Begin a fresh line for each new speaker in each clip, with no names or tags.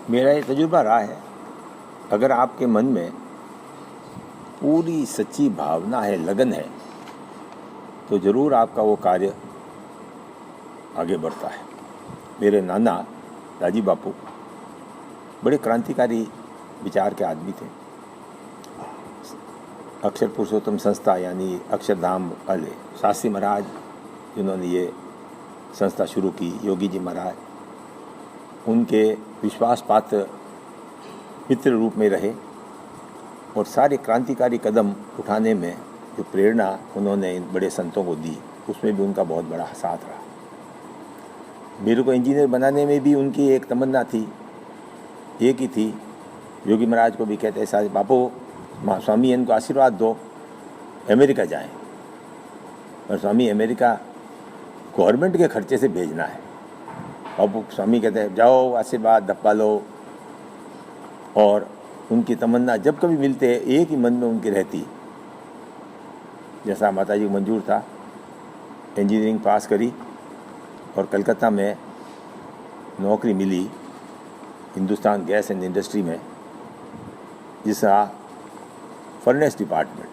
मेरा ये तजुर्बा रहा है, अगर आपके मन में पूरी सच्ची भावना है, लगन है, तो ज़रूर आपका वो कार्य आगे बढ़ता है। मेरे नाना राजीव बापू बड़े क्रांतिकारी विचार के आदमी थे। अक्षर पुरुषोत्तम संस्था यानी अक्षरधाम वाले शास्त्री महाराज जिन्होंने ये संस्था शुरू की, योगी जी महाराज, उनके विश्वास पात्र मित्र रूप में रहे और सारे क्रांतिकारी कदम उठाने में जो प्रेरणा उन्होंने इन बड़े संतों को दी, उसमें भी उनका बहुत बड़ा साथ रहा। मेरे को इंजीनियर बनाने में भी उनकी एक तमन्ना थी, एक ही थी। योगी महाराज को भी कहते ऐसा, बापू स्वामी इनको आशीर्वाद दो, अमेरिका जाएं। और स्वामी अमेरिका गवर्नमेंट के खर्चे से भेजना है। बापू स्वामी कहते हैं जाओ, आशीर्वाद धप्पा लो। और उनकी तमन्ना जब कभी मिलते एक ही मन में उनकी रहती, जैसा माता जी को मंजूर था। इंजीनियरिंग पास करी और कलकत्ता में नौकरी मिली हिंदुस्तान गैस एंड इंडस्ट्री में, जिसका फर्नेस डिपार्टमेंट,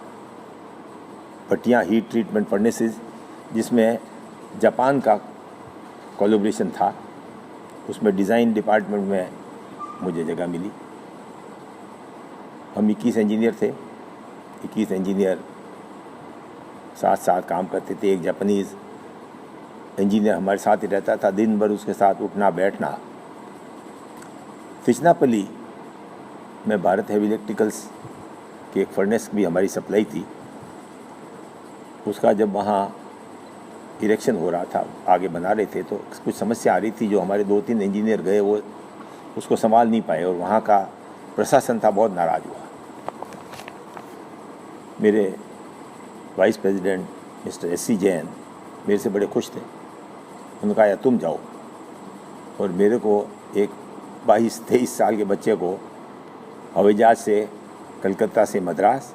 भट्टियाँ हीट ट्रीटमेंट फर्नेसेस, जिसमें जापान का कोलैबोरेशन था, उसमें डिज़ाइन डिपार्टमेंट में मुझे जगह मिली। हम 21 इंजीनियर थे, 21 इंजीनियर साथ साथ काम करते थे। एक जापानीज़ इंजीनियर हमारे साथ ही रहता था, दिन भर उसके साथ उठना बैठना। तिरुचिरापल्ली में भारत हेवी इलेक्ट्रिकल्स की एक फर्नेस भी हमारी सप्लाई थी। उसका जब वहाँ इरेक्शन हो रहा था, आगे बना रहे थे, तो कुछ समस्या आ रही थी जो हमारे 2-3 इंजीनियर गए, वो उसको संभाल नहीं पाए और वहाँ का प्रशासन था बहुत नाराज़ हुआ। मेरे vice president mister S.C. Jain मेरे से बड़े खुश थे। उन्होंने कहा या तुम जाओ, और मेरे को एक 22-23 साल के बच्चे को हवाई जहाज़ से कलकत्ता से मद्रास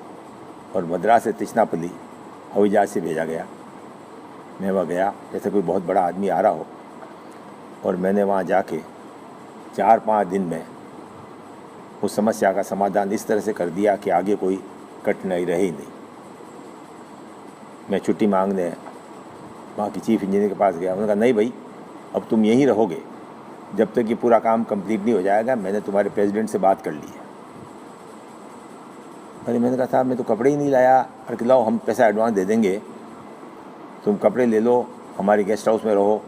और मद्रास से तिरुचिरापल्ली हवाई जहाज़ से भेजा गया। मैं वहाँ गया जैसे कोई बहुत बड़ा आदमी आ रहा हो, और मैंने वहाँ जाके 4-5 दिन में उस समस्या का समाधान इस तरह से कर दिया कि आगे कोई कठिनाई रही नहीं। मैं छुट्टी मांगने वहाँ की चीफ इंजीनियर के पास गया। उन्होंने कहा नहीं भाई, अब तुम यहीं रहोगे जब तक कि पूरा काम कंप्लीट नहीं हो जाएगा। मैंने तुम्हारे प्रेसिडेंट से बात कर ली है। अरे मैंने कहा साहब मैं तो कपड़े ही नहीं लाया। अरे कि लाओ हम पैसा एडवांस दे देंगे, तुम कपड़े ले लो, हमारे गेस्ट हाउस में रहो।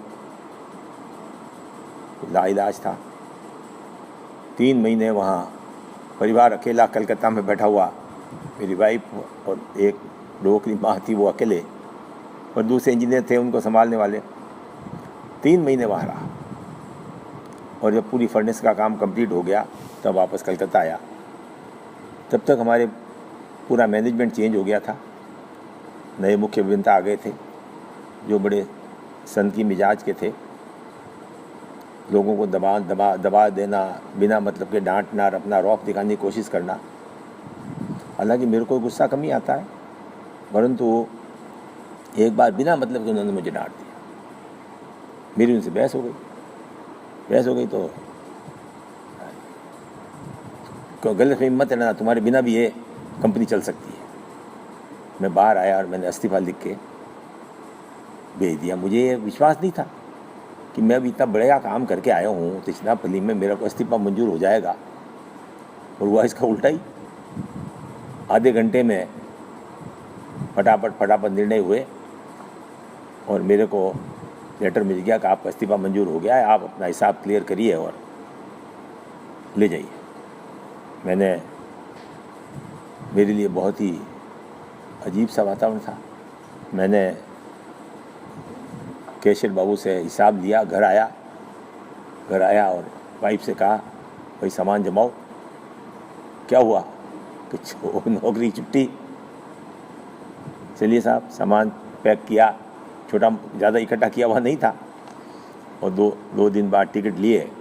लाइलाज था। 3 महीने वहाँ परिवार अकेला कलकत्ता में बैठा हुआ। मेरी वाइफ और एक डोकरी माँ थी, वो अकेले, और दूसरे इंजीनियर थे उनको संभालने वाले। 3 महीने वहाँ रहा, और जब पूरी फर्नेस का काम कंप्लीट हो गया तब वापस कलकत्ता आया। तब तक हमारे पूरा मैनेजमेंट चेंज हो गया था। नए मुख्य अभियंता आ गए थे जो बड़े सनकी मिजाज के थे। लोगों को दबा देना, बिना मतलब के डांटना, अपना रौब दिखाने की कोशिश करना। हालांकि मेरे को गुस्सा कम ही आता है, परंतु एक बार बिना मतलब के उन्होंने मुझे डांट दिया। मेरी उनसे बहस हो गई तो गलतफहमी मत रहना, तुम्हारे बिना भी ये कंपनी चल सकती है। मैं बाहर आया और मैंने इस्तीफा लिख के भेज दिया। मुझे ये विश्वास नहीं था कि मैं अभी इतना बड़ा काम करके आया हूँ तिरुचिरापल्ली में, मेरा को इस्तीफा मंजूर हो जाएगा। और हुआ इसका उल्टा ही। आधे घंटे में फटाफट निर्णय हुए और मेरे को लेटर मिल गया कि आपका इस्तीफा मंजूर हो गया है, आप अपना हिसाब क्लियर करिए और ले जाइए। मेरे लिए बहुत ही अजीब सा वातावरण था। मैंने कैशियर बाबू से हिसाब लिया, घर आया और वाइफ से कहा भाई सामान जमाओ। क्या हुआ कि नौकरी छुट्टी। चलिए साहब, सामान पैक किया, छोटा ज़्यादा इकट्ठा किया हुआ नहीं था, और दो दिन बाद टिकट लिए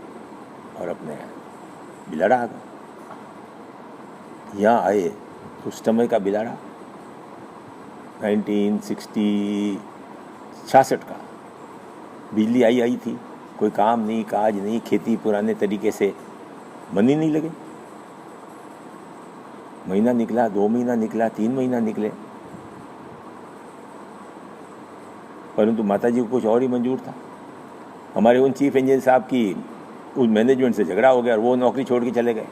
और अपने बिलाड़ा आ गए। यहाँ आए तो उस समय का बिलाड़ा 1966 का, बिजली आई थी, कोई काम नहीं काज नहीं, खेती पुराने तरीके से मन ही नहीं लगे। महीना निकला, 2 महीना निकला, 3 महीना निकले, परंतु माताजी को कुछ और ही मंजूर था। हमारे उन चीफ इंजीनियर साहब की उस मैनेजमेंट से झगड़ा हो गया और वो नौकरी छोड़ के चले गए।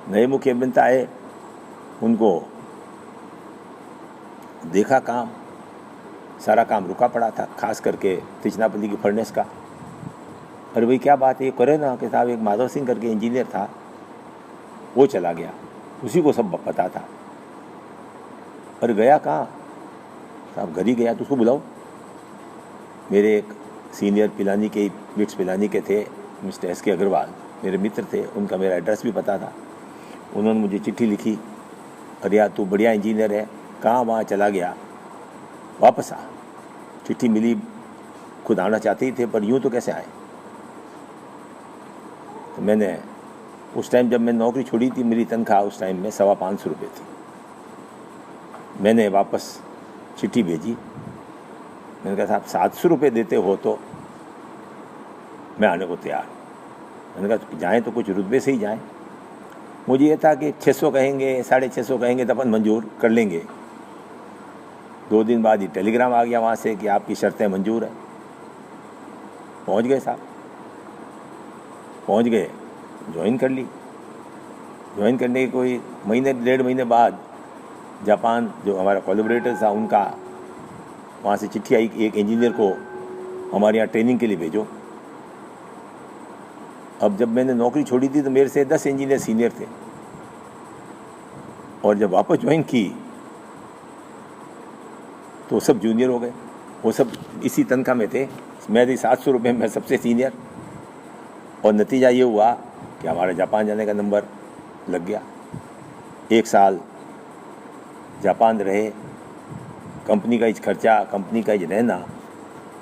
नए मुख्य अभियंता आए, उनको देखा काम, सारा काम रुका पड़ा था, खास करके तिचनापल्ली की फर्नेस का। अरे भाई क्या बात है, ये करे ना कि साहब एक माधव सिंह करके इंजीनियर था, वो चला गया, उसी को सब पता था। अरे गया कहाँ साहब, घर ही गया, तो उसको बुलाओ। मेरे एक सीनियर पिलानी के, बिट्स पिलानी के थे, मिस्टर एस के अग्रवाल, मेरे मित्र थे, उनका मेरा एड्रेस भी पता था। उन्होंने मुझे चिट्ठी लिखी, अरे यार तू बढ़िया इंजीनियर है, कहाँ वहाँ चला गया, वापस आ। चिट्ठी मिली, खुद आना चाहते ही थे पर यूँ तो कैसे आए। तो मैंने उस टाइम जब मैंने नौकरी छोड़ी थी, मेरी तनख्वाह उस टाइम में 550 रुपये थी। मैंने वापस चिट्ठी भेजी, मैंने कहा साहब 700 रुपये देते हो तो मैं आने को तैयार। मैंने कहा जाएँ तो कुछ रुतबे से ही जाएँ। मुझे ये था कि 600 कहेंगे, 650 कहेंगे तो अपन मंजूर कर लेंगे। 2 दिन बाद ही टेलीग्राम आ गया वहाँ से कि आपकी शर्तें मंजूर है। पहुँच गए साहब, पहुँच गए, ज्वाइन कर ली। ज्वाइन करने के कोई महीने 1.5 महीने बाद जापान जो हमारा कोलैबोरेटर था, उनका वहाँ से चिट्ठी आई कि एक इंजीनियर को हमारे यहाँ ट्रेनिंग के लिए भेजो। अब जब मैंने नौकरी छोड़ी थी तो मेरे से 10 इंजीनियर सीनियर थे, और जब वापस ज्वाइन की तो सब जूनियर हो गए। वो सब इसी तनख्वाह में थे, मैं थी 700 रुपये में सबसे सीनियर। और नतीजा ये हुआ कि हमारा जापान जाने का नंबर लग गया। 1 साल जापान रहे, कंपनी का खर्चा, कंपनी का रहना,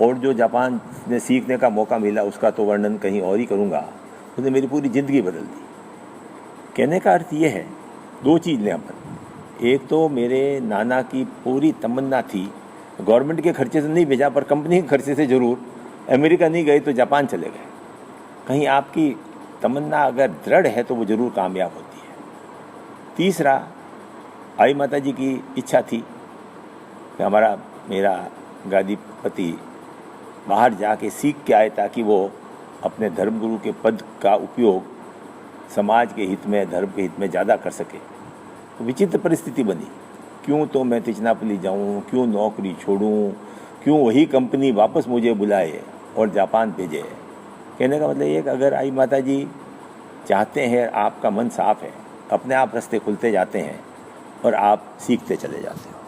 और जो जापान में सीखने का मौका मिला उसका तो वर्णन कहीं और ही करूँगा। उसने मेरी पूरी ज़िंदगी बदल दी। कहने का अर्थ ये है, 2 चीज़ लें अपन। एक तो मेरे नाना की पूरी तमन्ना थी, गवर्नमेंट के खर्चे से नहीं भेजा पर कंपनी के खर्चे से ज़रूर, अमेरिका नहीं गए तो जापान चले गए। कहीं आपकी तमन्ना अगर दृढ़ है तो वो ज़रूर कामयाब होती है। तीसरा, आई माता जी की इच्छा थी कि मेरा गादीपति बाहर जाके सीख के आए ताकि वो अपने धर्मगुरु के पद का उपयोग समाज के हित में, धर्म के हित में ज़्यादा कर सके। तो विचित्र परिस्थिति बनी, क्यों तो मैं तिचनापल्ली जाऊं, क्यों नौकरी छोड़ूं, क्यों वही कंपनी वापस मुझे बुलाए और जापान भेजे। कहने का मतलब ये कि अगर आई माता जी चाहते हैं, आपका मन साफ है, अपने आप रास्ते खुलते जाते हैं और आप सीखते चले जाते हो।